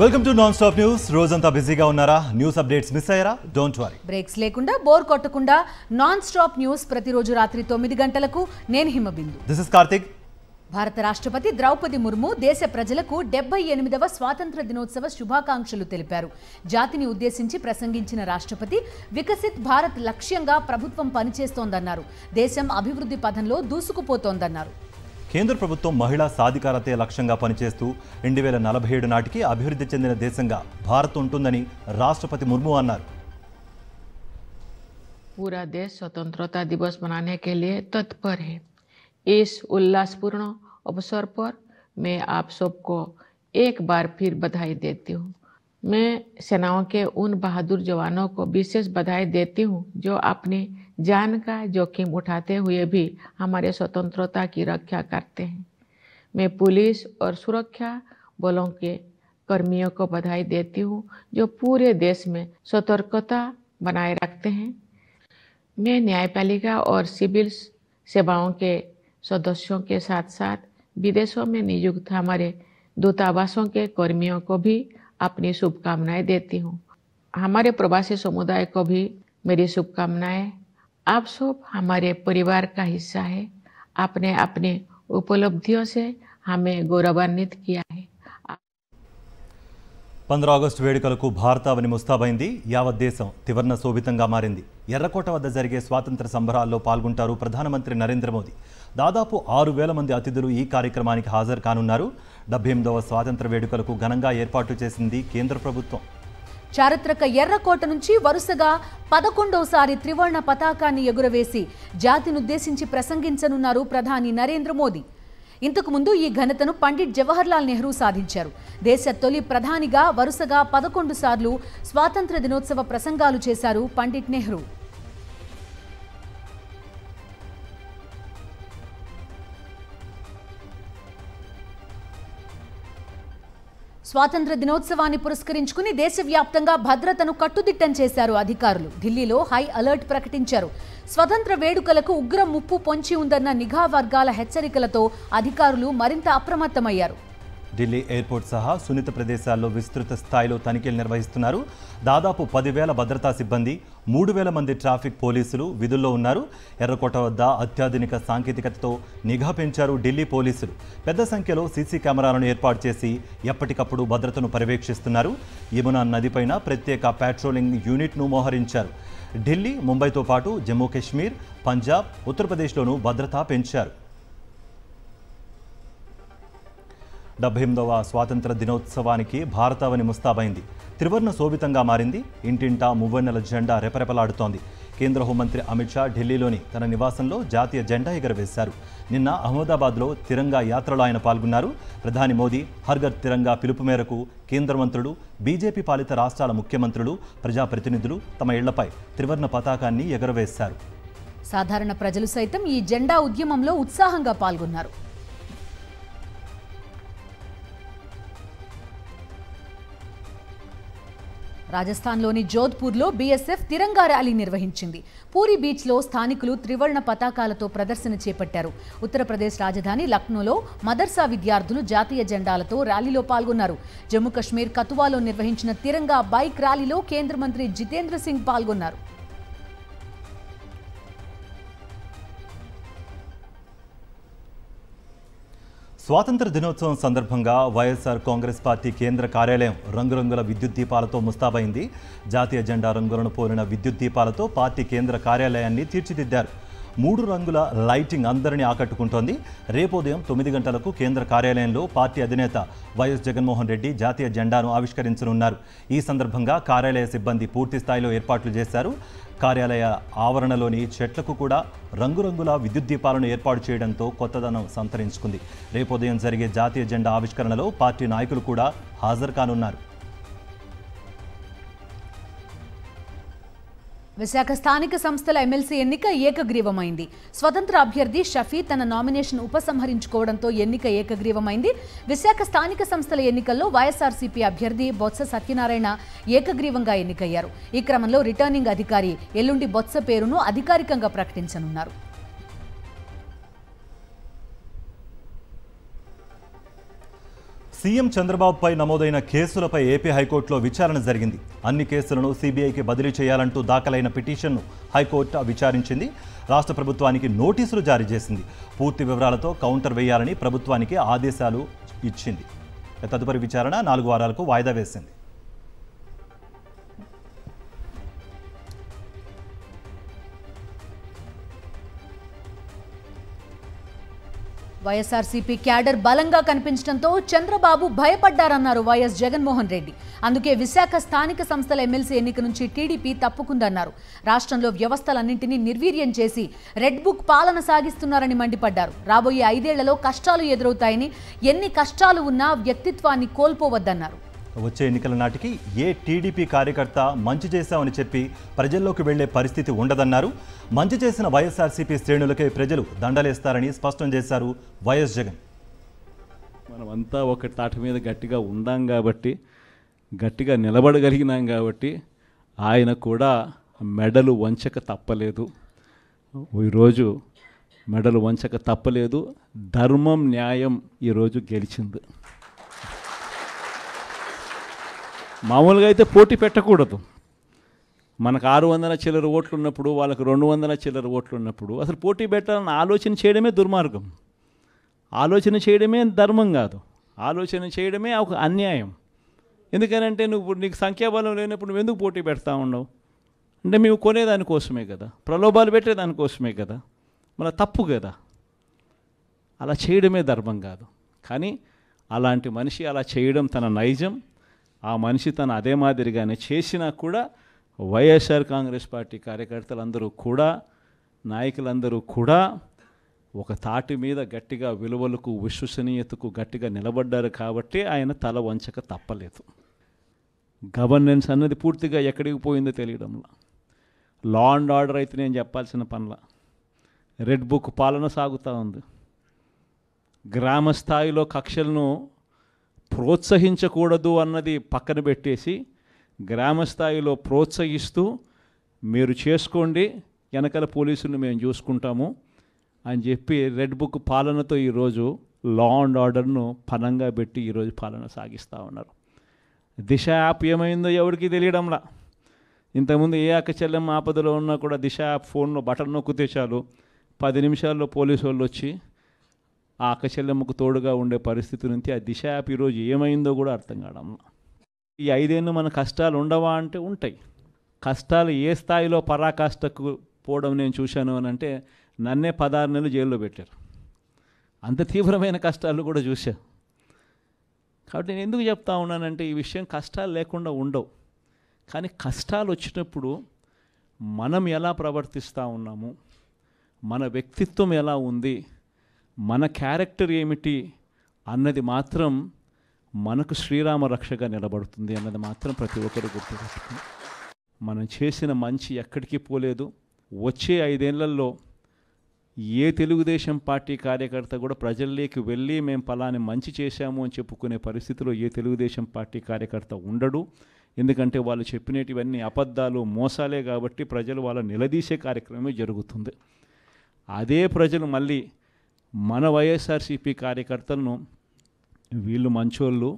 Welcome to non stop news. రోజంతా బిజీగా ఉన్నారా? న్యూస్ అప్డేట్స్ మిస్ అయ్యారా? Don't worry. బ్రేక్స్ లేకుండా బోర్ కొట్టకుండా నాన్ స్టాప్ న్యూస్ ప్రతిరోజు రాత్రి 9 గంటలకు నేను హిమబిందు. This is Karthik. భారత రాష్ట్రపతి ద్రౌపది ముర్ము దేశ ప్రజలకు 78వ స్వాతంత్ర దినోత్సవ శుభాకాంక్షలు తెలిపారు. జాతిని ఉద్దేశించి ప్రసంగించిన రాష్ట్రపతి వికసిత్ భారత్ లక్ష్యంగా ప్రభుత్వం పనిచేస్తోందన్నారు. దేశం అభివృద్ధి పథంలో దూసుకుపోతోందన్నారు. కేంద్ర ప్రభుత్వం మహిళా సాధికారతే లక్ష్యంగా పనిచేస్తూ 2047 నాటికి అభివృద్ధి చెందిన దేశంగా భారత్ ఉంటుందని రాష్ట్రపతి ముర్ము అన్నారు. पूरा देश स्वतंत्रता दिवस मनाने के लिए तत्पर है। इस उल्लासपूर्ण अवसर पर मैं आप सबको एक बार फिर बधाई देती हूँ। मैं सेनाओं के उन बहादुर जवानों को विशेष बधाई देती हूँ जो अपनी जान का जोखिम उठाते हुए भी हमारे स्वतंत्रता की रक्षा करते हैं। मैं पुलिस और सुरक्षा बलों के कर्मियों को बधाई देती हूँ जो पूरे देश में सतर्कता बनाए रखते हैं। मैं न्यायपालिका और सिविल सेवाओं के सदस्यों के साथ साथ विदेशों में नियुक्त हमारे दूतावासों के कर्मियों को भी अपनी शुभकामनाएं देती हूँ। हमारे प्रवासी समुदाय को भी मेरी शुभकामनाएं। आप सब हमारे परिवार का हिस्सा है। आपने अपनी उपलब्धियों से हमें गौरवान्वित किया है। 15 ఆగస్టు వేడుకలకు భారతావని ముస్తాబైంది. యావత్ దేశం త్రివర్ణ శోభితంగా మారింది. ఎర్రకోట వద్ద జరిగే స్వాతంత్ర సంబరాల్లో పాల్గొంటారు ప్రధానమంత్రి నరేంద్ర మోదీ. దాదాపు 6,000 మంది అతిథులు ఈ కార్యక్రమానికి హాజరు కానున్నారు. 78వ స్వాతంత్ర వేడుకలకు ఘనంగా ఏర్పాట్లు చేసింది కేంద్ర ప్రభుత్వం. చారిత్రక ఎర్రకోట నుంచి వరుసగా 11వసారి త్రివర్ణ పతాకాన్ని ఎగురవేసి జాతినుద్దేశించి ప్రసంగించనున్నారు ప్రధాని నరేంద్ర మోదీ. ఇంతకు ముందు ఈ ఘనతను పండిట్ జవహర్లాల్ నెహ్రూ సాధించారు. దేశ తొలి ప్రధానిగా వరుసగా 11 సార్లు స్వాతంత్ర దినోత్సవ ప్రసంగాలు చేశారు పండిట్ నెహ్రూ. స్వాతంత్ర దినోత్సవాన్ని పురస్కరించుకుని దేశవ్యాప్తంగా భద్రతను కట్టుదిట్టం చేశారు అధికారులు. ఢిల్లీలో హై అలర్ట్ ప్రకటించారు. స్వతంత్ర వేడుకలకు ఉగ్ర ముప్పు పొంచి ఉందన్న నిఘా వర్గాల హెచ్చరికలతో అధికారులు మరింత అప్రమత్తమయ్యారు. ఢిల్లీ ఎయిర్పోర్ట్ సహా సున్నిత ప్రదేశాల్లో విస్తృత స్థాయిలో తనిఖీలు నిర్వహిస్తున్నారు. దాదాపు 10,000 భద్రతా సిబ్బంది, 3,000 మంది ట్రాఫిక్ పోలీసులు విధుల్లో ఉన్నారు. ఎర్రకోట వద్ద అత్యాధునిక సాంకేతికతతో నిఘా పెంచారు ఢిల్లీ పోలీసులు. పెద్ద సంఖ్యలో సీసీ కెమెరాలను ఏర్పాటు చేసి ఎప్పటికప్పుడు భద్రతను పర్యవేక్షిస్తున్నారు. యమునా నదిపైన ప్రత్యేక పాట్రోలింగ్ యూనిట్ను మోహరించారు. ఢిల్లీ, ముంబైతో పాటు జమ్మూ కాశ్మీర్, పంజాబ్, ఉత్తరప్రదేశ్లోనూ భద్రత పెంచారు. 78వ స్వాతంత్ర దినోత్సవానికి భారతావని ముస్తాబైంది. త్రివర్ణ శోభితంగా మారింది. ఇంటింటా మువ్వన్నెల జెండా రెపరెపలాడుతోంది. కేంద్ర హోంమంత్రి అమిత్ షా ఢిల్లీలోని తన నివాసంలో జాతీయ జెండా ఎగురవేశారు. నిన్న అహ్మదాబాద్లో తిరంగా యాత్రలో ఆయన పాల్గొన్నారు. ప్రధాని మోదీ హర్ఘర్ తిరంగా పిలుపు మేరకు కేంద్ర మంత్రులు, బీజేపీ పాలిత రాష్ట్రాల ముఖ్యమంత్రులు, ప్రజాప్రతినిధులు తమ ఇళ్లపై త్రివర్ణ పతాకాన్ని ఎగురవేశారు. సాధారణ ప్రజలు సైతం ఈ జెండా ఉద్యమంలో ఉత్సాహంగా పాల్గొన్నారు. రాజస్థాన్లోని జోధ్పూర్లో బీఎస్ఎఫ్ తిరంగా ర్యాలీ నిర్వహించింది. పూరి బీచ్లో స్థానికులు త్రివర్ణ పతాకాలతో ప్రదర్శన చేపట్టారు. ఉత్తరప్రదేశ్ రాజధాని లక్నోలో మదర్సా విద్యార్థులు జాతీయ జెండాలతో ర్యాలీలో పాల్గొన్నారు. జమ్మూ కశ్మీర్ కతువాలో నిర్వహించిన తిరంగా బైక్ ర్యాలీలో కేంద్ర మంత్రి జితేంద్ర సింగ్ పాల్గొన్నారు. స్వాతంత్ర దినోత్సవం సందర్భంగా వైఎస్ఆర్ కాంగ్రెస్ పార్టీ కేంద్ర కార్యాలయం రంగురంగుల విద్యుత్ దీపాలతో ముస్తాబైంది. జాతీయ జెండా రంగులను పోలిన విద్యుత్ దీపాలతో పార్టీ కేంద్ర కార్యాలయాన్ని తీర్చిదిద్దారు. 3 రంగుల లైటింగ్ అందరినీ ఆకట్టుకుంటోంది. రేపు ఉదయం 9 గంటలకు కేంద్ర కార్యాలయంలో పార్టీ అధినేత వైఎస్ జగన్మోహన్ రెడ్డి జాతీయ జెండాను ఆవిష్కరించనున్నారు. ఈ సందర్భంగా కార్యాలయ సిబ్బంది పూర్తి స్థాయిలో ఏర్పాట్లు చేశారు. కార్యాలయ ఆవరణలోని చెట్లకు కూడా రంగురంగుల విద్యుత్ దీపాలను ఏర్పాటు చేయడంతో కొత్తదనం సంతరించుకుంది. రేపు ఉదయం జరిగే జాతీయ జెండా ఆవిష్కరణలో పార్టీ నాయకులు కూడా హాజరు కానున్నారు. విశాఖ స్థానిక సంస్థల ఎమ్మెల్సీ ఎన్నిక ఏకగ్రీవమైంది. స్వతంత్ర అభ్యర్థి షఫీ తన నామినేషన్ ఉపసంహరించుకోవడంతో ఎన్నిక ఏకగ్రీవమైంది. విశాఖ స్థానిక సంస్థల ఎన్నికల్లో వైఎస్ఆర్సీపీ అభ్యర్థి బొత్స సత్యనారాయణ ఏకగ్రీవంగా ఎన్నికయ్యారు. ఈ క్రమంలో రిటర్నింగ్ అధికారి ఎల్లుండి బొత్స పేరును అధికారికంగా ప్రకటించనున్నారు. సీఎం చంద్రబాబుపై నమోదైన కేసులపై ఏపీ హైకోర్టులో విచారణ జరిగింది. అన్ని కేసులను సీబీఐకి బదిలీ చేయాలంటూ దాఖలైన పిటిషన్ను హైకోర్టు విచారించింది. రాష్ట్ర ప్రభుత్వానికి నోటీసులు జారీ చేసింది. పూర్తి వివరాలతో కౌంటర్ వేయాలని ప్రభుత్వానికి ఆదేశాలు ఇచ్చింది. తదుపరి విచారణ 4 వారాలకు వాయిదా వేసింది. వైఎస్ఆర్సీపీ క్యాడర్ బలంగా కనిపించడంతో చంద్రబాబు భయపడ్డారన్నారు వైఎస్ జగన్మోహన్ రెడ్డి. అందుకే విశాఖ స్థానిక సంస్థల ఎమ్మెల్సీ ఎన్నిక నుంచి టీడీపీ తప్పుకుందన్నారు. రాష్ట్రంలో వ్యవస్థలన్నింటినీ నిర్వీర్యం చేసి రెడ్ బుక్ పాలన సాగిస్తున్నారని మండిపడ్డారు. రాబోయే 5 ఏళ్లలో కష్టాలు ఎదురవుతాయని, ఎన్ని కష్టాలు ఉన్నా వ్యక్తిత్వాన్ని కోల్పోవద్దన్నారు. వచ్చే ఎన్నికల నాటికి ఏ టీడీపీ కార్యకర్త మంచి చేశామని చెప్పి ప్రజల్లోకి వెళ్లే పరిస్థితి ఉండదన్నారు. మంచి చేసిన వైఎస్ఆర్సీపీ శ్రేణులకే ప్రజలు దండలేస్తారని స్పష్టం చేశారు వైఎస్ జగన్. మనమంతా ఒక తాటి మీద గట్టిగా ఉందాం కాబట్టి, గట్టిగా నిలబడగలిగినాం కాబట్టి ఆయన కూడా మెడలు వంచక తప్పలేదు. ఈరోజు మెడలు వంచక తప్పలేదు. ధర్మం న్యాయం ఈరోజు గెలిచింది. మామూలుగా అయితే పోటీ పెట్టకూడదు. మనకు 600 చిల్లర ఓట్లు ఉన్నప్పుడు, వాళ్ళకు 200 చిల్లర ఓట్లు ఉన్నప్పుడు అసలు పోటీ పెట్టాలని ఆలోచన చేయడమే దుర్మార్గం. ఆలోచన చేయడమే ధర్మం కాదు. ఆలోచన చేయడమే ఒక అన్యాయం. ఎందుకనంటే నీకు సంఖ్యాబలం లేనప్పుడు నువ్వు ఎందుకు పోటీ పెడతా ఉండవు? అంటే మేము కొనేదానికోసమే కదా, ప్రలోభాలు పెట్టేదానికోసమే కదా. మన తప్పు కదా. అలా చేయడమే ధర్మం కాదు. కానీ అలాంటి మనిషి అలా చేయడం తన నైజం. ఆ మనిషి తను అదే మాదిరిగానే చేసినా కూడా వైఎస్ఆర్ కాంగ్రెస్ పార్టీ కార్యకర్తలందరూ కూడా, నాయకులందరూ కూడా ఒక తాటి మీద గట్టిగా విలువలకు, విశ్వసనీయతకు గట్టిగా నిలబడ్డారు కాబట్టి ఆయన తల వంచక తప్పలేదు. గవర్నెన్స్ అన్నది పూర్తిగా ఎక్కడికి పోయిందో తెలియడంలా. లా అండ్ ఆర్డర్ అయితే నేను చెప్పాల్సిన పనుల రెడ్ బుక్ పాలన సాగుతూ ఉంది. గ్రామ స్థాయిలో కక్షలను ప్రోత్సహించకూడదు అన్నది పక్కన పెట్టేసి గ్రామ స్థాయిలో ప్రోత్సహిస్తూ మీరు చేసుకోండి, వెనకాల పోలీసులను మేము చూసుకుంటాము అని చెప్పి రెడ్ బుక్ పాలనతో ఈరోజు లా అండ్ ఆర్డర్ను పనంగా పెట్టి ఈరోజు పాలన సాగిస్తూ ఉన్నారు. దిశ యాప్ ఏమైందో ఎవరికి తెలియడంలా. ఇంతకుముందు ఏ అక్క చెల్లెమ్మ ఆపదలో ఉన్నా కూడా దిశ యాప్ ఫోన్లో బటన్ నొక్కితే చాలు 10 నిమిషాల్లో పోలీసు వాళ్ళు వచ్చి ఆ అక్క చెల్లెమ్మకు తోడుగా ఉండే పరిస్థితి నుంచి ఆ దిశ యాప్ ఈరోజు ఏమైందో కూడా అర్థం కావడం. ఈ 5 ఏళ్ళు మన కష్టాలు ఉండవా అంటే ఉంటాయి. కష్టాలు ఏ స్థాయిలో పరాకాష్ఠకు పోవడం నేను చూశాను అని అంటే నన్నే 16 నెలలు జైల్లో పెట్టారు. అంత తీవ్రమైన కష్టాలు కూడా చూశా. కాబట్టి నేను ఎందుకు చెప్తా ఉన్నానంటే ఈ విషయం కష్టాలు లేకుండా ఉండవు. కానీ కష్టాలు వచ్చినప్పుడు మనం ఎలా ప్రవర్తిస్తూ ఉన్నాము, మన వ్యక్తిత్వం ఎలా ఉంది, మన క్యారెక్టర్ ఏమిటి అన్నది మాత్రం మనకు శ్రీరామ రక్షగా నిలబడుతుంది అన్నది మాత్రం ప్రతి ఒక్కరు గుర్తుపెట్టుకుని, మనం చేసిన మంచి ఎక్కడికి పోలేదు. వచ్చే 5 ఏళ్లలో ఏ తెలుగుదేశం పార్టీ కార్యకర్త కూడా ప్రజల్లోకి వెళ్ళి మేము పలాని మంచి చేశాము అని చెప్పుకునే పరిస్థితిలో ఏ తెలుగుదేశం పార్టీ కార్యకర్త ఉండడు. ఎందుకంటే వాళ్ళు చెప్పినటివన్నీ అబద్ధాలు, మోసాలే కాబట్టి ప్రజలు వాళ్ళ నిలదీసే కార్యక్రమమే జరుగుతుంది. అదే ప్రజలు మళ్ళీ మన వైఎస్ఆర్సీపీ కార్యకర్తలను వీళ్ళు మంచోళ్ళు,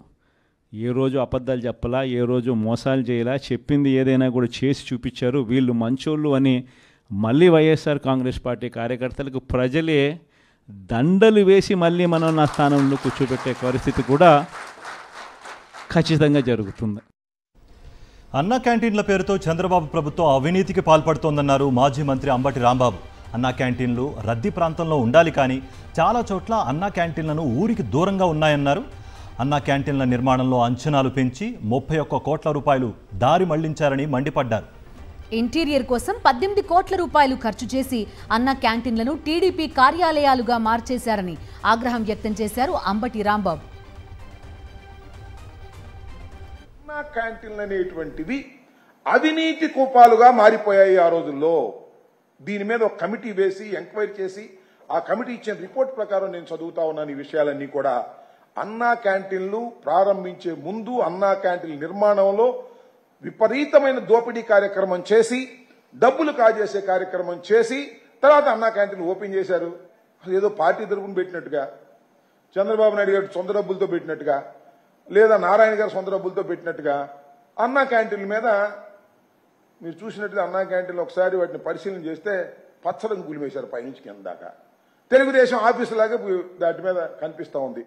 ఏ రోజు అబద్ధాలు చెప్పలా, ఏ రోజు మోసాలు చేయలా, చెప్పింది ఏదైనా కూడా చేసి చూపించారు, వీళ్ళు మంచోళ్ళు అని మళ్ళీ వైఎస్ఆర్ కాంగ్రెస్ పార్టీ కార్యకర్తలకు ప్రజలే దండలు వేసి మళ్ళీ మనం నా స్థానంలో కూర్చోబెట్టే పరిస్థితి కూడా ఖచ్చితంగా జరుగుతుంది. అన్నా క్యాంటీన్ల పేరుతో చంద్రబాబు ప్రభుత్వం అవినీతికి పాల్పడుతోందన్నారు మాజీ మంత్రి అంబటి రాంబాబు. అన్నా క్యాంటీన్లు రద్దీ ప్రాంతంలో ఉండాలి, కానీ చాలా చోట్ల అన్నా క్యాంటీన్లను ఊరికి దూరంగా ఉన్నాయన్నారు. అన్నా క్యాంటీన్ల నిర్మాణంలో అంచనాలు పెంచి 31 కోట్ల రూపాయలు దారి మళ్లించారని మండిపడ్డారు. ఇంటీరియర్ కోసం 18 కోట్ల రూపాయలు ఖర్చు చేసి అన్నా క్యాంటీన్లను టీడీపీ కార్యాలయాలుగా మార్చేశారని ఆగ్రహం వ్యక్తం చేశారు అంబటి రాంబాబు. అన్నా క్యాంటీన్లు అనేటువంటివి అవినీతి కూపాలుగా మారిపోయాయి ఆ రోజుల్లో. దీని మీద ఒక కమిటీ వేసి ఎంక్వైరీ చేసి ఆ కమిటీ ఇచ్చిన రిపోర్ట్ ప్రకారం నేను చదువుతా ఉన్నాను ఈ విషయాలన్నీ కూడా. అన్నా క్యాంటీన్లు ప్రారంభించే ముందు అన్నా క్యాంటీన్ల నిర్మాణంలో విపరీతమైన దోపిడీ కార్యక్రమం చేసి, డబ్బులు కాజేసే కార్యక్రమం చేసి తర్వాత అన్నా క్యాంటీన్లు ఓపెన్ చేశారు. ఏదో పార్టీ తరపున పెట్టినట్టుగా, చంద్రబాబు నాయుడు గారు సొంత డబ్బులతో పెట్టినట్టుగా లేదా నారాయణ గారు సొంత డబ్బులతో పెట్టినట్టుగా అన్నా క్యాంటీన్ల మీద మీరు చూసినట్టుగా అన్నా క్యాంటీన్లు ఒకసారి వాటిని పరిశీలన చేస్తే పచ్చలను గులిమేశారు పైనుంచి కింద దాకా. తెలుగుదేశం ఆఫీసు లాగా దాటి మీద కనిపిస్తూ ఉంది.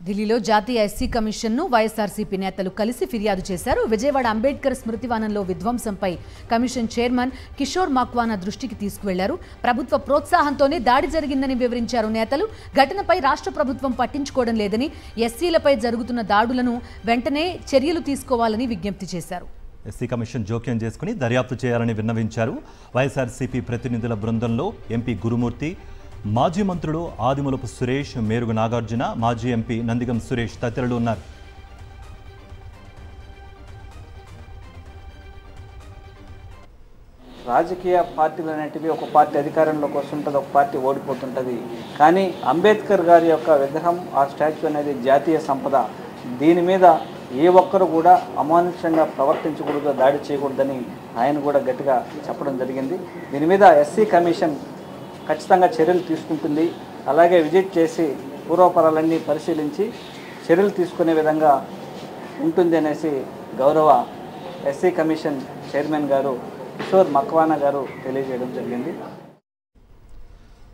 ఢిల్లీలో జాతీయ ఎస్సీ కమిషన్ను వైఎస్ఆర్సీపీ నేతలు కలిసి ఫిర్యాదు చేశారు. విజయవాడ అంబేద్కర్ స్మృతివనంలో విధ్వంసంపై కమిషన్ చైర్మన్ కిషోర్ మక్వానా దృష్టికి తీసుకువెళ్లారు. ప్రభుత్వ ప్రోత్సాహంతోనే దాడి జరిగిందని వివరించారు నేతలు. ఘటనపై రాష్ట్ర ప్రభుత్వం పట్టించుకోవడం లేదని, ఎస్సీలపై జరుగుతున్న దాడులను వెంటనే చర్యలు తీసుకోవాలని విజ్ఞప్తి చేశారు. ఎస్సీ కమిషన్ జోక్యం చేసుకుని దర్యాప్తు చేయాలని విన్నవించారు. వైఎస్ఆర్సీపీ ప్రతినిధుల బృందంలో ఎంపీ గురుమూర్తి, మాజీ మంత్రులు ఆదిమూలపు సురేష్, మేరుగు నాగార్జున, మాజీ ఎంపీ నందిగం సురేష్ తదితరులు ఉన్నారు. రాజకీయ పార్టీలు అనేటివి ఒక పార్టీ అధికారంలోకి వస్తుంటుంది, ఒక పార్టీ ఓడిపోతుంటుంది. కానీ అంబేద్కర్ గారి యొక్క విగ్రహం, ఆ స్టాచ్యూ అనేది జాతీయ సంపద. దీని మీద ఏ ఒక్కరు కూడా అమానుషంగా ప్రవర్తించకూడదు, దాడి చేయకూడదని ఆయన కూడా గట్టిగా చెప్పడం జరిగింది. దీని మీద ఎస్సీ కమిషన్ ఖచ్చితంగా చర్యలు తీసుకుంటుంది. అలాగే విజిట్ చేసి పూర్వపరాలన్నీ పరిశీలించి చర్యలు తీసుకునే విధంగా ఉంటుంది అనేసి గౌరవ ఎస్సీ కమిషన్ చైర్మన్ గారు కిషోర్ మక్వానా గారు తెలియజేయడం జరిగింది.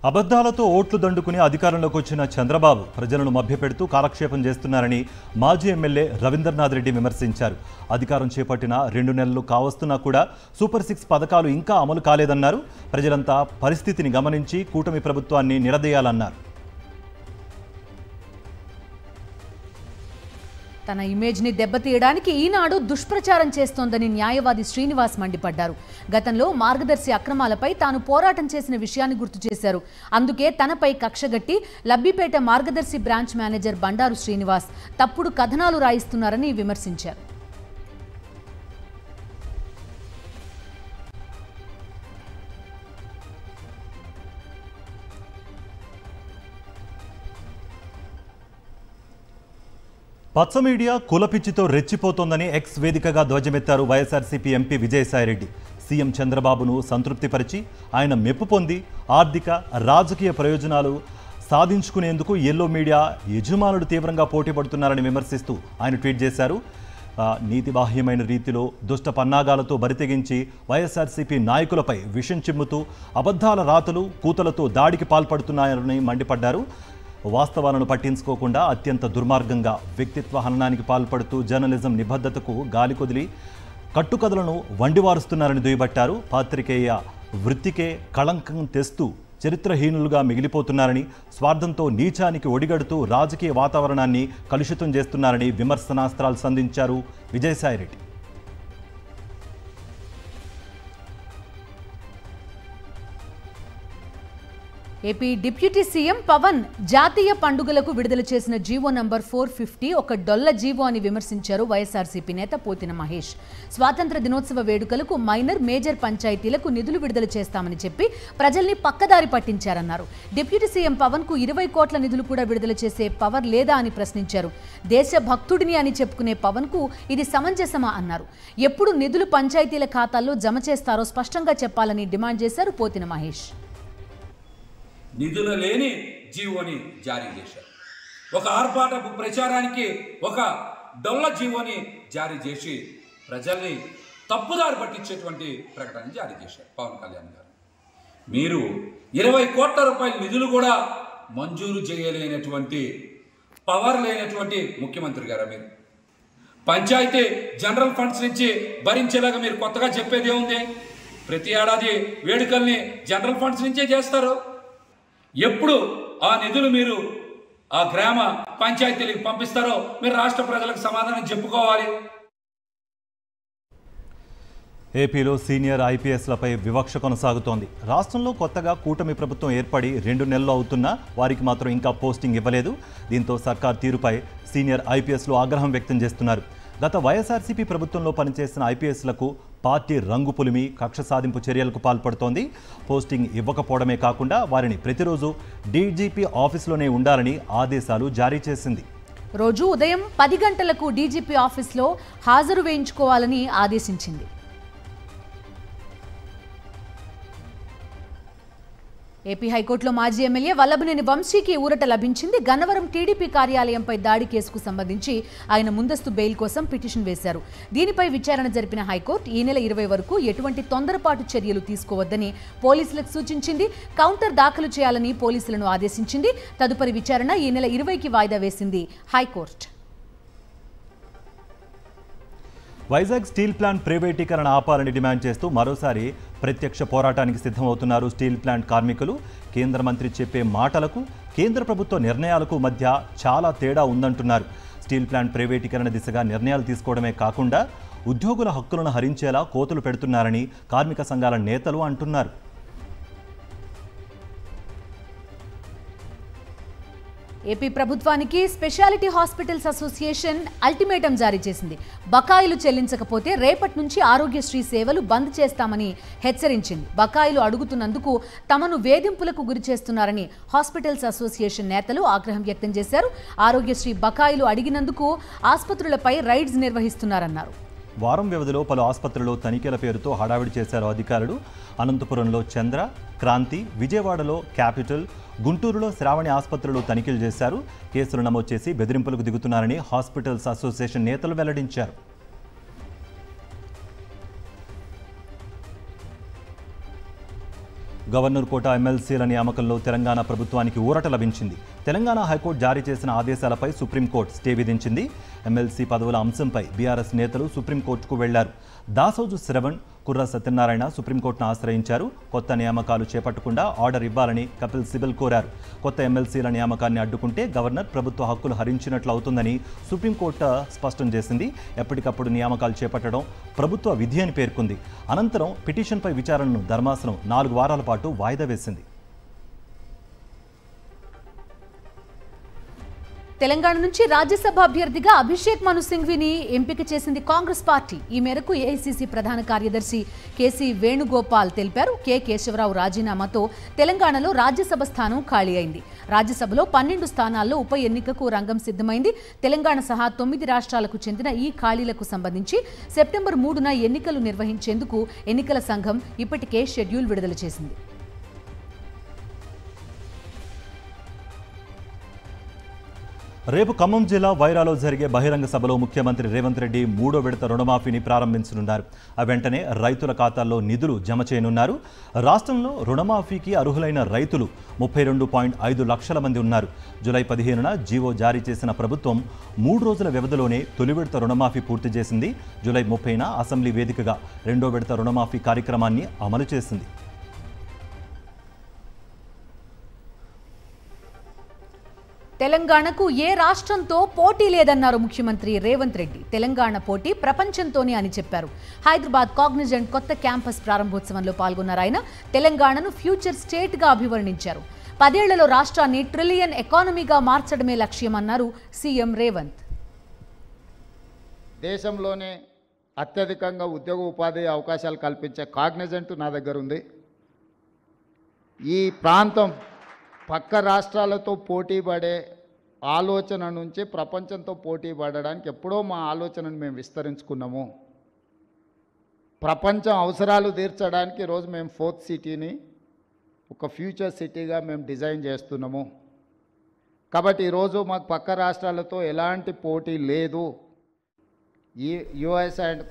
అబద్ధాలతో ఓట్లు దండుకుని అధికారంలోకి వచ్చిన చంద్రబాబు ప్రజలను మభ్యపెడుతూ కాలక్షేపం చేస్తున్నారని మాజీ ఎమ్మెల్యే రవీంద్రనాథ్ రెడ్డి విమర్శించారు. అధికారం చేపట్టిన 2 నెలలు కావస్తున్నా కూడా సూపర్ 6 పథకాలు ఇంకా అమలు కాలేదన్నారు. ప్రజలంతా పరిస్థితిని గమనించి కూటమి ప్రభుత్వాన్ని నిలదీయాలన్నారు. తన ఇమేజ్ని దెబ్బతీయడానికి ఈనాడు దుష్ప్రచారం చేస్తోందని న్యాయవాది శ్రీనివాస్ మండిపడ్డారు. గతంలో మార్గదర్శి అక్రమాలపై తాను పోరాటం చేసిన విషయాన్ని గుర్తు చేశారు. అందుకే తనపై కక్షగట్టి లబ్బిపేట మార్గదర్శి బ్రాంచ్ మేనేజర్ బండారు శ్రీనివాస్ తప్పుడు కథనాలు రాయిస్తున్నారని విమర్శించారు. పచ్చ మీడియా కులపిచ్చితో రెచ్చిపోతోందని ఎక్స్ వేదికగా ధ్వజమెత్తారు వైఎస్ఆర్సీపీ ఎంపీ విజయసాయిరెడ్డి. సీఎం చంద్రబాబును సంతృప్తిపరిచి ఆయన మెప్పు పొంది ఆర్థిక రాజకీయ ప్రయోజనాలు సాధించుకునేందుకు ఎల్లో మీడియా యజమానులు తీవ్రంగా పోటీపడుతున్నారని విమర్శిస్తూ ఆయన ట్వీట్ చేశారు. నీతిబాహ్యమైన రీతిలో దుష్ట పన్నాగాలతో బరితెగించి వైఎస్ఆర్సీపీ నాయకులపై విషం చిమ్ముతూ అబద్ధాల రాతలు కూతలతో దాడికి పాల్పడుతున్నారని మండిపడ్డారు. వాస్తవాలను పట్టించుకోకుండా అత్యంత దుర్మార్గంగా వ్యక్తిత్వ హననానికి పాల్పడుతూ జర్నలిజం నిబద్ధతకు గాలి కొదిలి కట్టుకథలను వండివారుస్తున్నారని దుయ్యబట్టారు. పాత్రికేయ వృత్తికే కళంకం తెస్తూ చరిత్రహీనులుగా మిగిలిపోతున్నారని, స్వార్థంతో నీచానికి ఒడిగడుతూ రాజకీయ వాతావరణాన్ని కలుషితం చేస్తున్నారని విమర్శనాస్త్రాలు సంధించారు Vijayasai Reddy. AP deputy CM Pawan జాతీయ పండుగలకు విడుదల చేసిన జీవో నంబర్ 450 ఒక డొల్ల జీవో అని విమర్శించారు వైఎస్ఆర్సీపీ నేత పోతిన మహేష్. స్వాతంత్ర దినోత్సవ వేడుకలకు మైనర్, మేజర్ పంచాయతీలకు నిధులు విడుదల చేస్తామని చెప్పి ప్రజల్ని పక్కదారి పట్టించారన్నారు. డిప్యూటీ సీఎం పవన్ కు 20 కోట్ల నిధులు కూడా విడుదల చేసే పవర్ లేదా అని ప్రశ్నించారు. దేశ భక్తుడిని అని చెప్పుకునే పవన్ కు ఇది సమంజసమా అన్నారు. ఎప్పుడు నిధులు పంచాయతీల ఖాతాల్లో జమ చేస్తారో స్పష్టంగా చెప్పాలని డిమాండ్ చేశారు పోతిన మహేష్. నిధులు లేని జీవోని జారీ చేశారు. ఒక ఆర్భాటపు ప్రచారానికి ఒక డొల్ల జీవోని జారీ చేసి ప్రజల్ని తప్పుదారి పట్టించేటువంటి ప్రకటన జారీ చేశారు పవన్ కళ్యాణ్ గారు. మీరు 20 కోట్ల రూపాయల నిధులు కూడా మంజూరు చేయలేనటువంటి పవర్ లేనటువంటి ముఖ్యమంత్రి గారా మీరు? పంచాయతీ జనరల్ ఫండ్స్ నుంచి భరించేలాగా మీరు కొత్తగా చెప్పేది ఏముంది? ప్రతి ఏడాది వేడుకల్ని జనరల్ ఫండ్స్ నుంచే చేస్తారు. ఎప్పుడు ఆ నిధులు మీరు ఆ గ్రామ పంచాయతీలకు పంపిస్తారో మీరు రాష్ట్ర ప్రజలకు సమాధానం చెప్పుకోవాలి. ఏపీలో సీనియర్ ఐపీఎస్లపై వివక్ష కొనసాగుతోంది. రాష్ట్రంలో కొత్తగా కూటమి ప్రభుత్వం ఏర్పడి 2 నెలలు అవుతున్నా వారికి మాత్రం ఇంకా పోస్టింగ్ ఇవ్వలేదు. దీంతో సర్కార్ తీరుపై సీనియర్ ఐపీఎస్లు ఆగ్రహం వ్యక్తం చేస్తున్నారు. గత వైఎస్ఆర్సీపీ ప్రభుత్వంలో పనిచేసిన ఐపీఎస్లకు పార్టీ రంగు పులిమి కక్ష సాధింపు చర్యలకు పాల్పడుతోంది. పోస్టింగ్ ఇవ్వకపోవడమే కాకుండా వారిని ప్రతిరోజు డీజీపీ ఆఫీసులోనే ఉండాలని ఆదేశాలు జారీ చేసింది. రోజు ఉదయం 10 గంటలకు డీజీపీ ఆఫీసులో హాజరు వేయించుకోవాలని ఆదేశించింది. ఏపీ హైకోర్టులో మాజీ ఎమ్మెల్యే వల్లభనేని వంశీకి ఊరట లభించింది. గన్నవరం టీడీపీ కార్యాలయంపై దాడి కేసుకు సంబంధించి ఆయన ముందస్తు బెయిల్ కోసం పిటిషన్ వేశారు. దీనిపై విచారణ జరిపిన హైకోర్టు ఈ నెల 20 వరకు ఎటువంటి తొందరపాటు చర్యలు తీసుకోవద్దని పోలీసులకు సూచించింది. కౌంటర్ దాఖలు చేయాలని పోలీసులను ఆదేశించింది. తదుపరి విచారణ ఈ నెల 20కి వాయిదా వేసింది హైకోర్టు. వైజాగ్ స్టీల్ ప్లాంట్ ప్రైవేటీకరణ ఆపాలని డిమాండ్ చేస్తూ మరోసారి ప్రత్యక్ష పోరాటానికి సిద్ధమవుతున్నారు స్టీల్ ప్లాంట్ కార్మికులు. కేంద్ర మంత్రి చెప్పే మాటలకు కేంద్ర ప్రభుత్వ నిర్ణయాలకు మధ్య చాలా తేడా ఉందంటున్నారు. స్టీల్ ప్లాంట్ ప్రైవేటీకరణ దిశగా నిర్ణయాలు తీసుకోవడమే కాకుండా ఉద్యోగుల హక్కులను హరించేలా కోతులు పెడుతున్నారని కార్మిక సంఘాల నేతలు అంటున్నారు. ఏపీ ప్రభుత్వానికి స్పెషాలిటీ హాస్పిటల్స్ అసోసియేషన్ అల్టిమేటం జారీ చేసింది. బకాయిలు చెల్లించకపోతే రేపటి నుంచి ఆరోగ్యశ్రీ సేవలు బంద్ చేస్తామని హెచ్చరించింది. బకాయిలు అడుగుతున్నందుకు తమను వేధింపులకు గురి చేస్తున్నారని హాస్పిటల్స్ అసోసియేషన్ నేతలు ఆగ్రహం వ్యక్తం చేశారు. ఆరోగ్యశ్రీ బకాయిలు అడిగినందుకు ఆసుపత్రులపై రైడ్స్ నిర్వహిస్తున్నారన్నారు. వారం వ్యవధిలో పలు ఆసుపత్రుల్లో తనిఖీల పేరుతో హడావిడి చేశారు అధికారులు. అనంతపురంలో చంద్ర, క్రాంతి, విజయవాడలో క్యాపిటల్, గుంటూరులో శ్రావణి ఆసుపత్రులు తనిఖీలు చేశారు. కేసులు నమోదు చేసి బెదిరింపులకు దిగుతున్నారని హాస్పిటల్స్ అసోసియేషన్ నేతలు వెల్లడించారు. గవర్నర్ కోటా ఎమ్మెల్సీల నియామకంలో తెలంగాణ ప్రభుత్వానికి ఊరట లభించింది. తెలంగాణ హైకోర్టు జారీ చేసిన ఆదేశాలపై సుప్రీంకోర్టు స్టే విధించింది. ఎమ్మెల్సీ పదవుల అంశంపై బీఆర్ఎస్ నేతలు సుప్రీంకోర్టుకు వెళ్లారు. దాసోజు శ్రవణ్, కుర్ర సత్యనారాయణ సుప్రీంకోర్టును ఆశ్రయించారు. కొత్త నియామకాలు చేపట్టకుండా ఆర్డర్ ఇవ్వాలని కపిల్ సిబల్ కోరారు. కొత్త ఎమ్మెల్సీల నియామకాన్ని అడ్డుకుంటే గవర్నర్ ప్రభుత్వ హక్కులు హరించినట్లు అవుతుందని సుప్రీంకోర్టు స్పష్టం చేసింది. ఎప్పటికప్పుడు నియామకాలు చేపట్టడం ప్రభుత్వ విధి అని పేర్కొంది. అనంతరం పిటిషన్పై విచారణను ధర్మాసనం 4 వారాల పాటు వాయిదా వేసింది. తెలంగాణ నుంచి రాజ్యసభ అభ్యర్థిగా అభిషేక్ మను సింఘ్విని ఎంపిక చేసింది కాంగ్రెస్ పార్టీ. ఈ మేరకు ఏఐసీసీ ప్రధాన కార్యదర్శి కేసీ వేణుగోపాల్ తెలిపారు. కె కేశవరావు రాజీనామాతో తెలంగాణలో రాజ్యసభ స్థానం ఖాళీ అయింది. రాజ్యసభలో 12 స్థానాల్లో ఉప ఎన్నికకు రంగం సిద్ధమైంది. తెలంగాణ సహా 9 రాష్ట్రాలకు చెందిన ఈ ఖాళీలకు సంబంధించి సెప్టెంబర్ 3న ఎన్నికలు నిర్వహించేందుకు ఎన్నికల సంఘం ఇప్పటికే షెడ్యూల్ విడుదల చేసింది. రేపు ఖమ్మం జిల్లా వైరాలో జరిగే బహిరంగ సభలో ముఖ్యమంత్రి రేవంత్ రెడ్డి 3వ విడత రుణమాఫీని ప్రారంభించనున్నారు. వెంటనే రైతుల ఖాతాల్లో నిధులు జమ చేయనున్నారు. రాష్ట్రంలో రుణమాఫీకి అర్హులైన రైతులు 32.5 లక్షల మంది ఉన్నారు. జూలై 15న జీవో జారీ చేసిన ప్రభుత్వం 3 రోజుల వ్యవధిలోనే తొలి విడత రుణమాఫీ పూర్తి చేసింది. జూలై 30న అసెంబ్లీ వేదికగా 2వ విడత రుణమాఫీ కార్యక్రమాన్ని అమలు చేసింది. తెలంగాణకు ఏ రాష్ట్రంతో పోటీ లేదన్నారు ముఖ్యమంత్రి రేవంత్ రెడ్డి. తెలంగాణ పోటీ ప్రపంచంతోనే అని చెప్పారు. హైదరాబాద్ కాగ్నిజెంట్ కొత్త క్యాంపస్ ప్రారంభోత్సవంలో పాల్గొన్నారు ఆయన. తెలంగాణను ఫ్యూచర్ స్టేట్గా అభివర్ణించారు. 10 ఏళ్లలో రాష్ట్రాన్ని ట్రిలియన్ ఎకానమీగా మార్చడమే లక్ష్యమన్నారు సీఎం రేవంత్. దేశంలోనే అత్యధికంగా ఉద్యోగ ఉపాధి అవకాశాలు కల్పించే కాగ్నిజెంట్ నా దగ్గర ఉంది. ఈ ప్రాంతం పక్క రాష్ట్రాలతో పోటీ పడే ఆలోచన నుంచి ప్రపంచంతో పోటీ పడడానికి ఎప్పుడో మా ఆలోచనను మేము విస్తరించుకున్నాము. ప్రపంచం అవసరాలు తీర్చడానికి ఈరోజు మేము 4th సిటీని ఒక ఫ్యూచర్ సిటీగా మేము డిజైన్ చేస్తున్నాము. కాబట్టి ఈరోజు మాకు పక్క రాష్ట్రాలతో ఎలాంటి పోటీ లేదు. ఈ యుఎస్ అండ్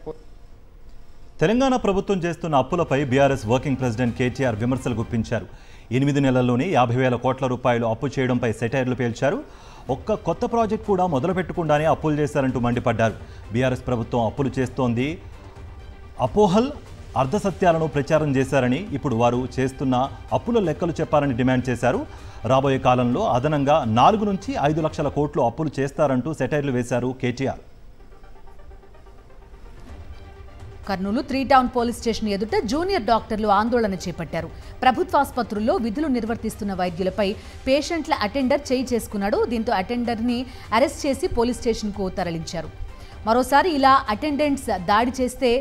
తెలంగాణ ప్రభుత్వం చేస్తున్న అప్పులపై బీఆర్ఎస్ వర్కింగ్ ప్రెసిడెంట్ కేటీఆర్ విమర్శలు గుప్పించారు. 8 నెలల్లోనే 50,000 కోట్ల రూపాయలు అప్పు చేయడంపై సెటైర్లు పేల్చారు. ఒక్క కొత్త ప్రాజెక్ట్ కూడా మొదలుపెట్టకుండానే అప్పులు చేశారంటూ మండిపడ్డారు. బీఆర్ఎస్ ప్రభుత్వం అప్పులు చేస్తోంది, అపోహల్ అర్ధసత్యాలను ప్రచారం చేశారని, ఇప్పుడు వారు చేస్తున్న అప్పుల లెక్కలు చెప్పాలని డిమాండ్ చేశారు. రాబోయే కాలంలో అదనంగా 4 నుంచి 5 లక్షల కోట్లు అప్పులు చేస్తారంటూ సెటైర్లు వేశారు KTR. Kurnool 3 town police station ఎదుట జూనియర్ డాక్టర్లు ఆందోళన చేపట్టారు. ప్రభుత్వ ఆసుపత్రుల్లో విధులు నిర్వర్తిస్తున్న వైద్యులపై పేషెంట్ల అటెండర్ చేయి చేసుకున్నాడు. దీంతో అటెండర్ని అరెస్ట్ చేసి పోలీస్ స్టేషన్కు తరలించారు. మరోసారి ఇలా అటెండెంట్స్ దాడి చేస్తే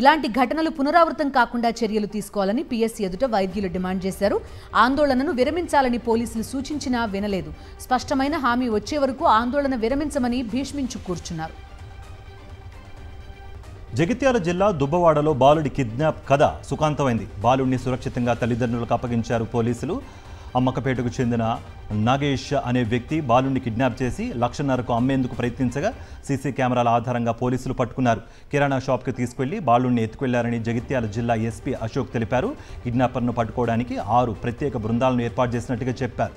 ఇలాంటి ఘటనలు పునరావృతం కాకుండా చర్యలు తీసుకోవాలని పీఎస్సీ ఎదుట వైద్యులు డిమాండ్ చేశారు. ఆందోళనను విరమించాలని పోలీసులు సూచించినా వినలేదు. స్పష్టమైన హామీ వచ్చే వరకు ఆందోళన విరమించమని భీష్మించు కూర్చున్నారు. జగిత్యాల జిల్లా దుబ్బవాడలో బాలుడి కిడ్నాప్ కథ సుఖాంతమైంది. బాలుడిని సురక్షితంగా తల్లిదండ్రులకు అప్పగించారు పోలీసులు. అమ్మకపేటకు చెందిన నాగేష్ అనే వ్యక్తి బాలుడిని కిడ్నాప్ చేసి 1,50,000కు అమ్మేందుకు ప్రయత్నించగా సీసీ కెమెరాల ఆధారంగా పోలీసులు పట్టుకున్నారు. కిరాణా షాప్కి తీసుకెళ్లి బాలుడిని ఎత్తుకెళ్లారని జగిత్యాల జిల్లా ఎస్పీ అశోక్ తెలిపారు. కిడ్నాపర్ను పట్టుకోవడానికి 6 ప్రత్యేక బృందాలను ఏర్పాటు చేసినట్టుగా చెప్పారు.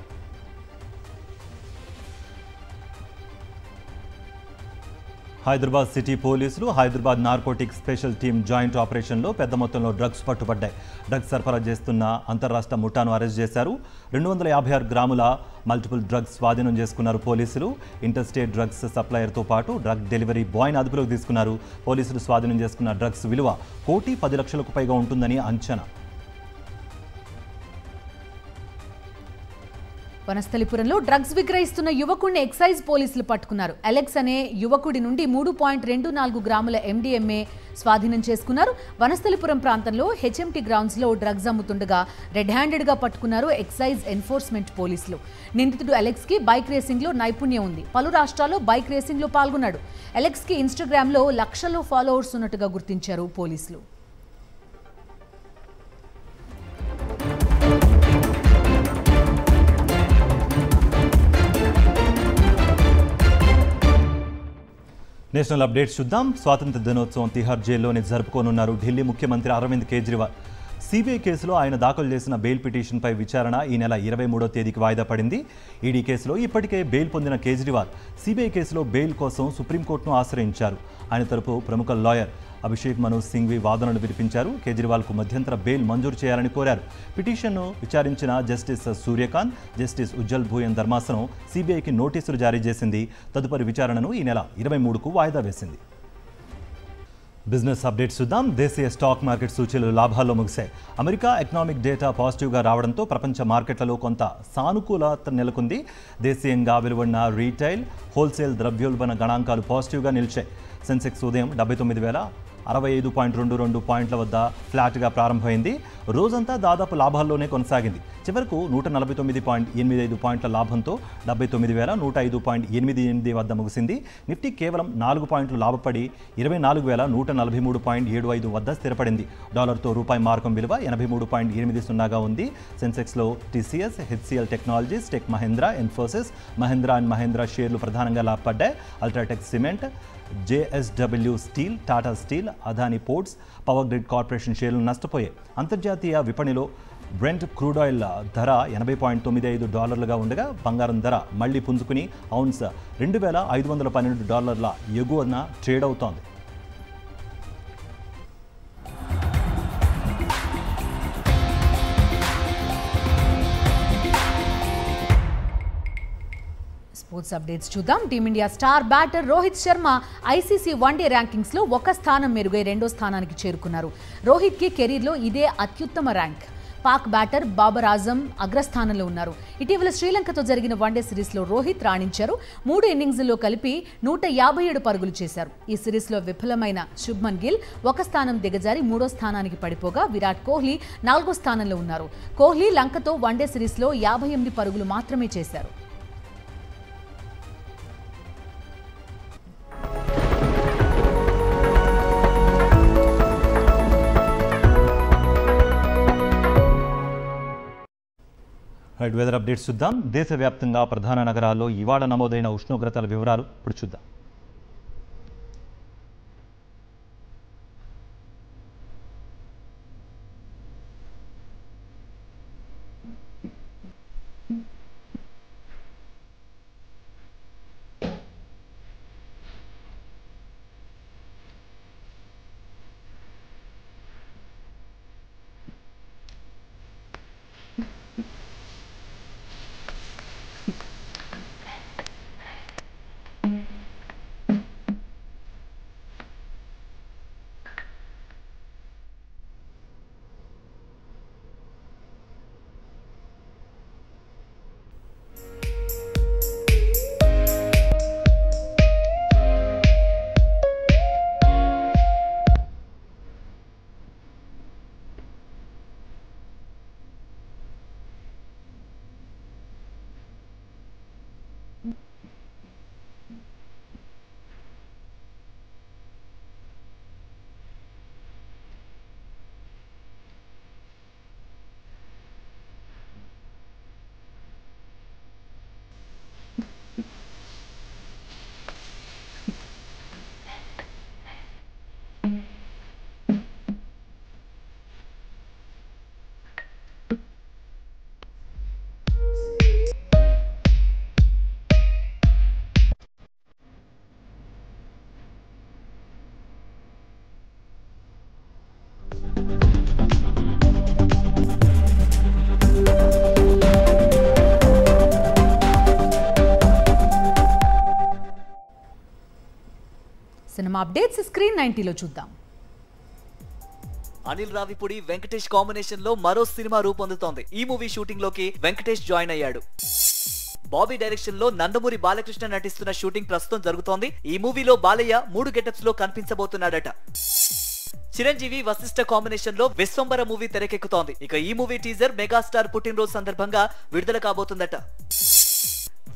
హైదరాబాద్ సిటీ పోలీసులు Hyderabad narcotic special team joint ఆపరేషన్లో పెద్ద మొత్తంలో డ్రగ్స్ పట్టుబడ్డాయి. డ్రగ్స్ సరఫరా చేస్తున్న అంతర్రాష్ట్ర ముఠాను అరెస్ట్ చేశారు. 256 గ్రాముల మల్టిపుల్ డ్రగ్స్ స్వాధీనం చేసుకున్నారు పోలీసులు. ఇంటర్స్టేట్ డ్రగ్స్ సప్లయర్తో పాటు డ్రగ్ డెలివరీ బాయ్ని అదుపులోకి తీసుకున్నారు. పోలీసులు స్వాధీనం చేసుకున్న డ్రగ్స్ విలువ 1,10,00,000కు పైగా ఉంటుందని అంచనా. వనస్థలిపురంలో డ్రగ్స్ విక్రయిస్తున్న యువకుడిని ఎక్సైజ్ పోలీసులు పట్టుకున్నారు. అలెక్స్ అనే యువకుడి నుండి 3.24 గ్రాముల MDMA స్వాధీనం చేసుకున్నారు. వనస్థలిపురం ప్రాంతంలో HMT గ్రౌండ్స్లో డ్రగ్స్ అమ్ముతుండగా రెడ్ హ్యాండెడ్గా పట్టుకున్నారు ఎక్సైజ్ ఎన్ఫోర్స్మెంట్ పోలీసులు. నిందితుడు అలెక్స్కి బైక్ రేసింగ్లో నైపుణ్యం ఉంది. పలు రాష్ట్రాల్లో బైక్ రేసింగ్లో పాల్గొన్నాడు. అలెక్స్కి ఇన్స్టాగ్రామ్లో లక్షల్లో ఫాలోవర్స్ ఉన్నట్టుగా గుర్తించారు పోలీసులు. నేషనల్ అప్డేట్స్ చూద్దాం. స్వాతంత్ర దినోత్సవం తిహార్ జైల్లోనే జరుపుకోనున్నారు ఢిల్లీ ముఖ్యమంత్రి అరవింద్ కేజ్రీవాల్. సిబిఐ కేసులో ఆయన దాఖలు చేసిన బెయిల్ పిటిషన్పై విచారణ ఈ నెల 23వ తేదీకి వాయిదా పడింది. ఈడీ కేసులో ఇప్పటికే బెయిల్ పొందిన కేజ్రీవాల్ సిబిఐ కేసులో బెయిల్ కోసం సుప్రీంకోర్టును ఆశ్రయించారు. ఆయన తరపు ప్రముఖ లాయర్ అభిషేక్ మను సింఘ్వి వాదనలు వినిపించారు. కేజ్రీవాల్కు మధ్యంతర బెయిల్ మంజూరు చేయాలని కోరారు. పిటిషన్ను విచారించిన జస్టిస్ సూర్యకాంత్, జస్టిస్ ఉజ్జల్ భూయన్ ధర్మాసనం సిబిఐకి నోటీసులు జారీ చేసింది. తదుపరి విచారణను ఈ నెల 23కు వాయిదా వేసింది. బిజినెస్ అప్డేట్స్ చూద్దాం. దేశీయ స్టాక్ మార్కెట్ సూచీలు లాభాల్లో ముగిశాయి. అమెరికా ఎకనామిక్ డేటా పాజిటివ్గా రావడంతో ప్రపంచ మార్కెట్లలో కొంత సానుకూలత నెలకొంది. దేశీయంగా వెలువడిన రీటైల్, హోల్సేల్ ద్రవ్యోల్బణ గణాంకాలు పాజిటివ్గా నిలిచాయి. సెన్సెక్స్ ఉదయం 79,065.22 పాయింట్ల వద్ద ఫ్లాట్గా ప్రారంభమైంది. రోజంతా దాదాపు లాభాల్లోనే కొనసాగింది. చివరకు 149.85 పాయింట్ల లాభంతో 79,105.88 వద్ద ముగిసింది. నిఫ్టీ కేవలం 4 పాయింట్లు లాభపడి 24,143.75 వద్ద స్థిరపడింది. డాలర్తో రూపాయి మార్కం విలువ 83.80గా ఉంది. సెన్సెక్స్లో TCS, HCL technologies, tech Mahindra, Infosys, Mahindra and Mahindra షేర్లు ప్రధానంగా లాభపడ్డాయి. UltraTech cement, JSW steel, Tata steel, Adani ports, power grid corporation షేర్లు నష్టపోయాయి. అంతర్జాతీయ విపణిలో బ్రెంట్ క్రూడ్ ఆయిల్ ధర $80.95 ఉండగా బంగారం ధర మళ్లీ పుంజుకుని ఔన్స్ $2,512 ఎగువన ట్రేడ్ అవుతోంది. స్పోర్ట్స్ అప్డేట్స్ చూద్దాం. Team India star batter Rohit Sharma ICC one day ర్యాంకింగ్స్లో ఒక స్థానం మెరుగై 2వ స్థానానికి చేరుకున్నారు. రోహిత్కి కెరీర్లో ఇదే అత్యుత్తమ ర్యాంక్. పాక్ బ్యాటర్ బాబర్ ఆజం అగ్రస్థానంలో ఉన్నారు. ఇటీవల శ్రీలంకతో జరిగిన వన్డే సిరీస్లో రోహిత్ రాణించారు. 3 ఇన్నింగ్స్లో కలిపి 157 పరుగులు చేశారు. ఈ సిరీస్లో విఫలమైన శుభ్మన్ గిల్ ఒక స్థానం దిగజారి 3వ స్థానానికి పడిపోగా విరాట్ కోహ్లీ 4వ స్థానంలో ఉన్నారు. కోహ్లీ లంకతో వన్డే సిరీస్లో 58 పరుగులు మాత్రమే చేశారు. వెదర్ అప్డేట్స్ చూద్దాం. దేశవ్యాప్తంగా ప్రధాన నగరాల్లో ఇవాళ నమోదైన ఉష్ణోగ్రతల వివరాలు ఇప్పుడు చూద్దాం. సినిమా అప్డేట్స్ స్క్రీన్ 90లో చూద్దాం. అనిల్ రావిపూడి వెంకటేష్ కాంబినేషన్ లో మరో సినిమా రూపొందుతోంది. ఈ మూవీ షూటింగ్ లోకి వెంకటేష్ జాయిన్ అయ్యాడు. బాబీ డైరెక్షన్ లో నందమూరి బాలకృష్ణ నటిస్తున్న షూటింగ్ ప్రస్తుతం జరుగుతోంది. ఈ మూవీలో బాలయ్య 3 గెటప్స్ లో కనిపించబోతున్నాడట. చిరంజీవి వశిష్ఠ కాంబినేషన్ లో విశ్వంబర మూవీ తెరకెక్కుతోంది. ఇక ఈ మూవీ టీజర్ మెగాస్టార్ పుట్టినరోజు సందర్భంగా విడుదల కాబోతుందట.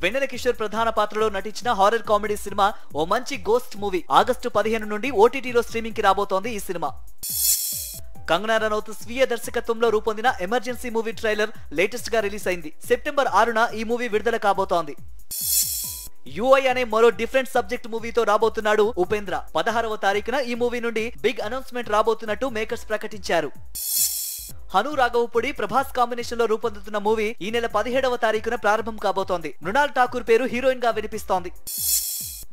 వెన్నెల కిషోర్ ప్రధాన పాత్రలో నటించిన హారర్ కామెడీ సినిమా ఓ మంచి గోస్ట్ మూవీ ఆగస్టు 15 నుండి ఓటీటీలో స్ట్రీమింగ్ కి రాబోతోంది. ఈ సినిమా కంగనా రనౌత్ స్వీయ దర్శకత్వంలో రూపొందిన ఎమర్జెన్సీ మూవీ ట్రైలర్ లేటెస్ట్ గా రిలీజ్ అయింది. సెప్టెంబర్ 6న ఈ మూవీ విడుదల కాబోతోంది. యూఐ అనే మరో డిఫరెంట్ సబ్జెక్ట్ మూవీతో రాబోతున్నాడు ఉపేంద్ర. 16వ తారీఖున ఈ మూవీ నుండి బిగ్ అనౌన్స్మెంట్ రాబోతున్నట్టు మేకర్స్ ప్రకటించారు. హను రాఘవపూడి ప్రభాస్ కాంబినేషన్ లో రూపొందుతున్న మూవీ ఈ నెల 17వ తారీఖున ప్రారంభం కాబోతోంది. మృణాల్ ఠాకూర్ పేరు హీరోయిన్ గా వినిపిస్తోంది.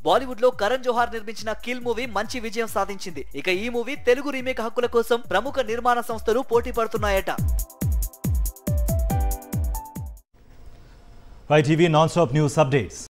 బాలీవుడ్ లో కరణ్ జోహార్ నిర్మించిన కిల్ మూవీ మంచి విజయం సాధించింది. ఇక ఈ మూవీ తెలుగు రీమేక్ హక్కుల కోసం ప్రముఖ నిర్మాణ సంస్థలు పోటీ పడుతున్నాయట. YTV non stop news updates.